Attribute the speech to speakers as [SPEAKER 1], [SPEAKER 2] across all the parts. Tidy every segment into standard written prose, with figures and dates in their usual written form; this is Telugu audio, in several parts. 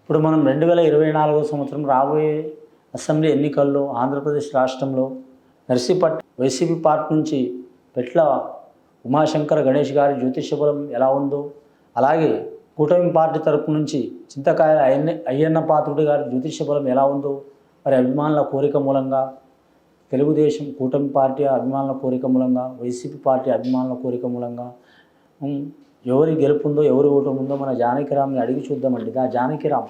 [SPEAKER 1] ఇప్పుడు మనం 2024 సంవత్సరం రాబోయే అసెంబ్లీ ఎన్నికల్లో ఆంధ్రప్రదేశ్ రాష్ట్రంలో నర్సీపట్నం వైసీపీ పార్టీ నుంచి పెట్ల ఉమాశంకర్ గణేష్ గారి జ్యోతిష్య బలం ఎలా ఉందో, అలాగే కూటమి పార్టీ తరపు నుంచి చింతకాయల అయ్యన్న పాత్రుడి గారి జ్యోతిష్య బలం ఎలా ఉందో, మరి అభిమానుల కోరిక మూలంగా తెలుగుదేశం కూటమి పార్టీ అభిమానుల కోరిక మూలంగా, వైసీపీ పార్టీ అభిమానుల కోరిక మూలంగా ఎవరి గెలుపుందో ఎవరి ఓటు ఉందో మన జానకిరామ్ని అడిగి చూద్దామండి. జానకిరామ్,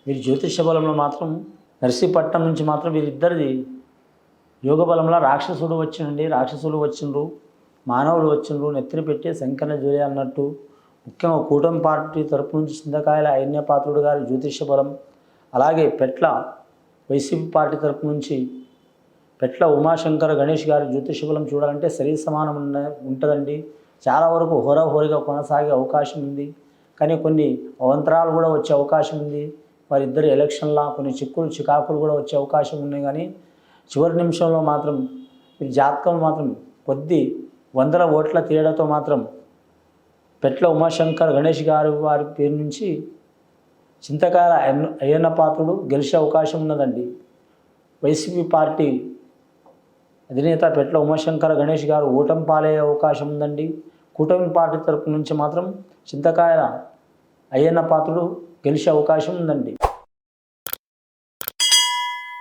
[SPEAKER 1] వీరి జ్యోతిష బలంలో మాత్రం నర్సీపట్నం నుంచి మాత్రం వీరిద్దరిది యోగ బలంలో రాక్షసుడు వచ్చిండి, రాక్షసులు వచ్చిండ్రు, మానవులు వచ్చిండ్రు, నెత్తిని పెట్టి శంకరన జోలి అన్నట్టు. ముఖ్యంగా కూటమి పార్టీ తరపు నుంచి చింతకాయల అయ్యన్న పాత్రుడు గారి జ్యోతిష బలం, అలాగే పెట్ల వైసీపీ పార్టీ తరపు నుంచి పెట్ల ఉమాశంకర్ గణేష్ గారి జ్యోతిష బలం చూడాలంటే సరి సమానం ఉంటుందండి. చాలా వరకు హోరాహోరీగా కొనసాగే అవకాశం ఉంది, కానీ కొన్ని అవంతరాలు కూడా వచ్చే అవకాశం ఉంది. వారిద్దరు ఎలక్షన్లా కొన్ని చికాకులు కూడా వచ్చే అవకాశం ఉన్నాయి. కానీ చివరి నిమిషంలో మాత్రం ఈ జాతకం మాత్రం కొద్ది వందల ఓట్ల తేడాతో మాత్రం పెట్ల ఉమాశంకర్ గణేష్ గారు వారి పేరు నుంచి చింతకాయల అయ్యన్న పాత్రుడు గెలిచే అవకాశం ఉన్నదండి. వైసీపీ పార్టీ అధినేత పెట్ల ఉమాశంకర్ గణేష్ గారు ఓటమి పాలయ్యే అవకాశం ఉందండి. కూటమి పార్టీ తరపు నుంచి మాత్రం చింతకాయల అయ్యన్న పాత్రుడు గెలిచే అవకాశం ఉందండి.